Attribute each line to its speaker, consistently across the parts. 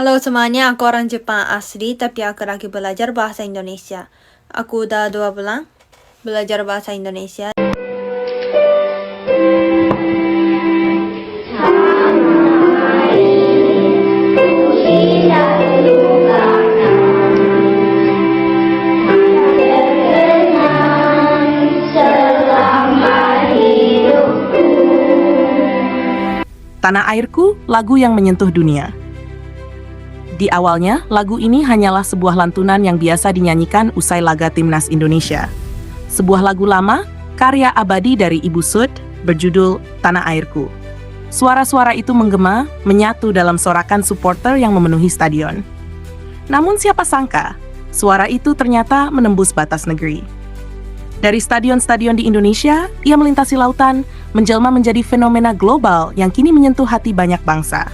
Speaker 1: Halo semuanya, aku orang Jepang asli tapi aku lagi belajar bahasa Indonesia. Aku udah 2 bulan belajar bahasa Indonesia.
Speaker 2: Tanah Airku, lagu yang menyentuh dunia. Di awalnya, lagu ini hanyalah sebuah lantunan yang biasa dinyanyikan usai laga Timnas Indonesia. Sebuah lagu lama, karya abadi dari Ibu Sud, berjudul Tanah Airku. Suara-suara itu menggema, menyatu dalam sorakan supporter yang memenuhi stadion. Namun siapa sangka, suara itu ternyata menembus batas negeri. Dari stadion-stadion di Indonesia, ia melintasi lautan, menjelma menjadi fenomena global yang kini menyentuh hati banyak bangsa.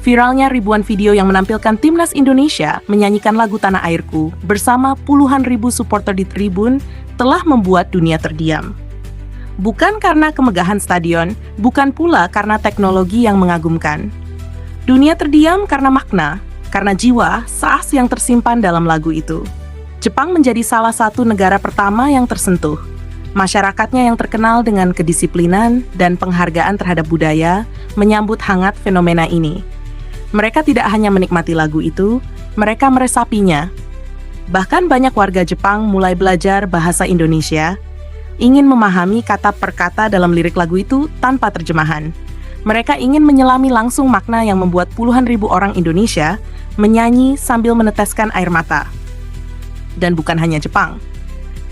Speaker 2: Viralnya ribuan video yang menampilkan Timnas Indonesia menyanyikan lagu Tanah Airku bersama puluhan ribu supporter di tribun telah membuat dunia terdiam. Bukan karena kemegahan stadion, bukan pula karena teknologi yang mengagumkan. Dunia terdiam karena makna, karena jiwa saas yang tersimpan dalam lagu itu. Jepang menjadi salah satu negara pertama yang tersentuh. Masyarakatnya yang terkenal dengan kedisiplinan dan penghargaan terhadap budaya menyambut hangat fenomena ini. Mereka tidak hanya menikmati lagu itu, mereka meresapinya. Bahkan banyak warga Jepang mulai belajar bahasa Indonesia, ingin memahami kata per kata dalam lirik lagu itu tanpa terjemahan. Mereka ingin menyelami langsung makna yang membuat puluhan ribu orang Indonesia menyanyi sambil meneteskan air mata. Dan bukan hanya Jepang.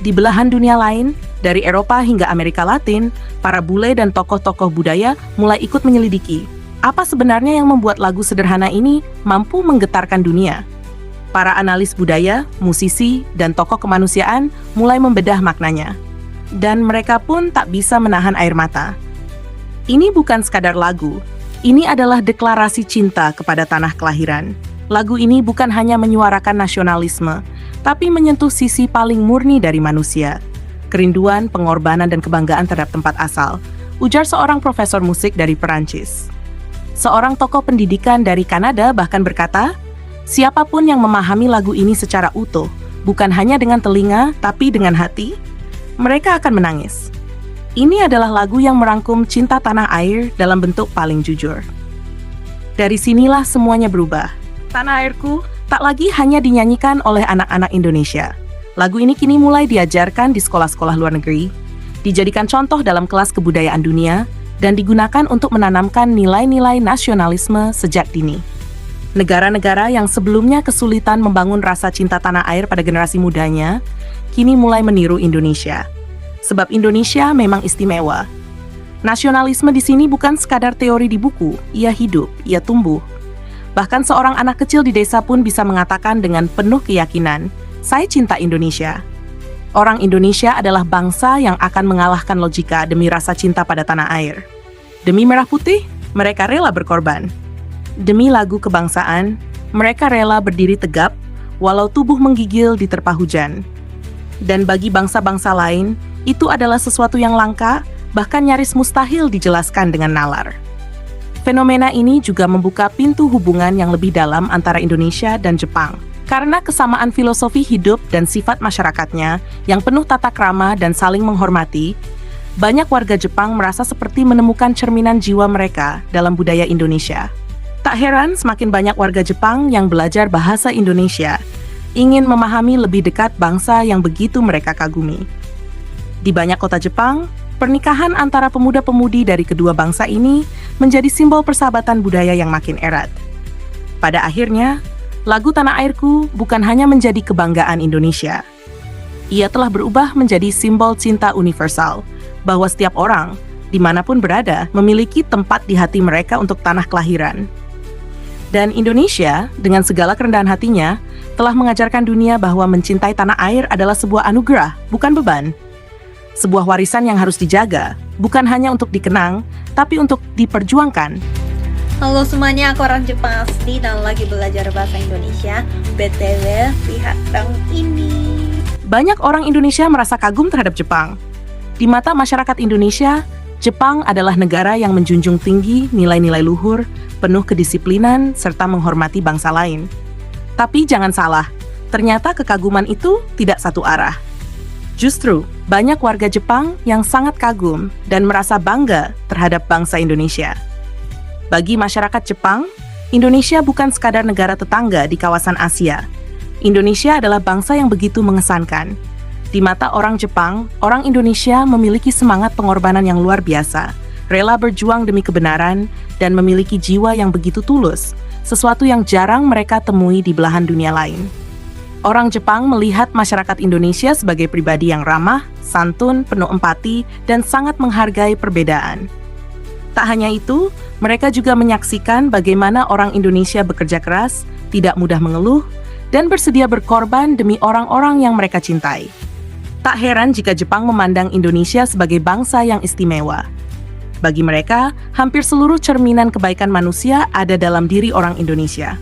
Speaker 2: Di belahan dunia lain, dari Eropa hingga Amerika Latin, para bule dan tokoh-tokoh budaya mulai ikut menyelidiki apa sebenarnya yang membuat lagu sederhana ini mampu menggetarkan dunia. Para analis budaya, musisi, dan tokoh kemanusiaan mulai membedah maknanya. Dan mereka pun tak bisa menahan air mata. Ini bukan sekadar lagu, ini adalah deklarasi cinta kepada tanah kelahiran. Lagu ini bukan hanya menyuarakan nasionalisme, tapi menyentuh sisi paling murni dari manusia. Kerinduan, pengorbanan, dan kebanggaan terhadap tempat asal, ujar seorang profesor musik dari Perancis. Seorang tokoh pendidikan dari Kanada bahkan berkata, siapapun yang memahami lagu ini secara utuh, bukan hanya dengan telinga, tapi dengan hati, mereka akan menangis. Ini adalah lagu yang merangkum cinta tanah air dalam bentuk paling jujur. Dari sinilah semuanya berubah. Tanah Airku tak lagi hanya dinyanyikan oleh anak-anak Indonesia. Lagu ini kini mulai diajarkan di sekolah-sekolah luar negeri, dijadikan contoh dalam kelas kebudayaan dunia, dan digunakan untuk menanamkan nilai-nilai nasionalisme sejak dini. Negara-negara yang sebelumnya kesulitan membangun rasa cinta tanah air pada generasi mudanya, kini mulai meniru Indonesia. Sebab Indonesia memang istimewa. Nasionalisme di sini bukan sekadar teori di buku, ia hidup, ia tumbuh. Bahkan seorang anak kecil di desa pun bisa mengatakan dengan penuh keyakinan, saya cinta Indonesia. Orang Indonesia adalah bangsa yang akan mengalahkan logika demi rasa cinta pada tanah air. Demi merah putih, mereka rela berkorban. Demi lagu kebangsaan, mereka rela berdiri tegap, walau tubuh menggigil diterpa hujan. Dan bagi bangsa-bangsa lain, itu adalah sesuatu yang langka, bahkan nyaris mustahil dijelaskan dengan nalar. Fenomena ini juga membuka pintu hubungan yang lebih dalam antara Indonesia dan Jepang. Karena kesamaan filosofi hidup dan sifat masyarakatnya yang penuh tata krama dan saling menghormati, banyak warga Jepang merasa seperti menemukan cerminan jiwa mereka dalam budaya Indonesia. Tak heran semakin banyak warga Jepang yang belajar bahasa Indonesia, ingin memahami lebih dekat bangsa yang begitu mereka kagumi. Di banyak kota Jepang, pernikahan antara pemuda-pemudi dari kedua bangsa ini menjadi simbol persahabatan budaya yang makin erat. Pada akhirnya, lagu Tanah Airku bukan hanya menjadi kebanggaan Indonesia. Ia telah berubah menjadi simbol cinta universal, bahwa setiap orang, dimanapun berada, memiliki tempat di hati mereka untuk tanah kelahiran. Dan Indonesia, dengan segala kerendahan hatinya, telah mengajarkan dunia bahwa mencintai tanah air adalah sebuah anugerah, bukan beban. Sebuah warisan yang harus dijaga, bukan hanya untuk dikenang, tapi untuk diperjuangkan.
Speaker 1: Halo semuanya, aku orang Jepang asli dan lagi belajar bahasa Indonesia. BTW, lihat dong ini.
Speaker 2: Banyak orang Indonesia merasa kagum terhadap Jepang. Di mata masyarakat Indonesia, Jepang adalah negara yang menjunjung tinggi nilai-nilai luhur, penuh kedisiplinan, serta menghormati bangsa lain. Tapi jangan salah, ternyata kekaguman itu tidak satu arah. Justru, banyak warga Jepang yang sangat kagum dan merasa bangga terhadap bangsa Indonesia. Bagi masyarakat Jepang, Indonesia bukan sekadar negara tetangga di kawasan Asia. Indonesia adalah bangsa yang begitu mengesankan. Di mata orang Jepang, orang Indonesia memiliki semangat pengorbanan yang luar biasa, rela berjuang demi kebenaran, dan memiliki jiwa yang begitu tulus, sesuatu yang jarang mereka temui di belahan dunia lain. Orang Jepang melihat masyarakat Indonesia sebagai pribadi yang ramah, santun, penuh empati, dan sangat menghargai perbedaan. Tak hanya itu, mereka juga menyaksikan bagaimana orang Indonesia bekerja keras, tidak mudah mengeluh, dan bersedia berkorban demi orang-orang yang mereka cintai. Tak heran jika Jepang memandang Indonesia sebagai bangsa yang istimewa. Bagi mereka, hampir seluruh cerminan kebaikan manusia ada dalam diri orang Indonesia.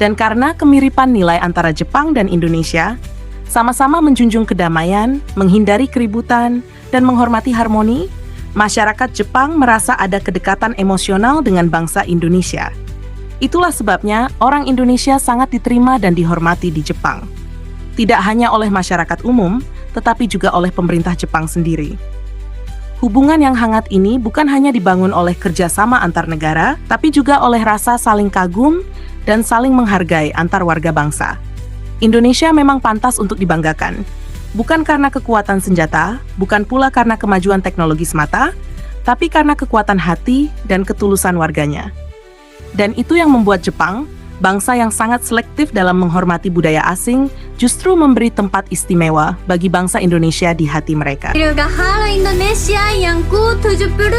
Speaker 2: Dan karena kemiripan nilai antara Jepang dan Indonesia, sama-sama menjunjung kedamaian, menghindari keributan, dan menghormati harmoni, masyarakat Jepang merasa ada kedekatan emosional dengan bangsa Indonesia. Itulah sebabnya orang Indonesia sangat diterima dan dihormati di Jepang. Tidak hanya oleh masyarakat umum, tetapi juga oleh pemerintah Jepang sendiri. Hubungan yang hangat ini bukan hanya dibangun oleh kerjasama antar negara, tapi juga oleh rasa saling kagum dan saling menghargai antar warga bangsa. Indonesia memang pantas untuk dibanggakan. Bukan karena kekuatan senjata, bukan pula karena kemajuan teknologi semata, tapi karena kekuatan hati dan ketulusan warganya. Dan itu yang membuat Jepang, bangsa yang sangat selektif dalam menghormati budaya asing, justru memberi tempat istimewa bagi bangsa Indonesia di hati mereka.
Speaker 3: Halo Indonesia yang ku-79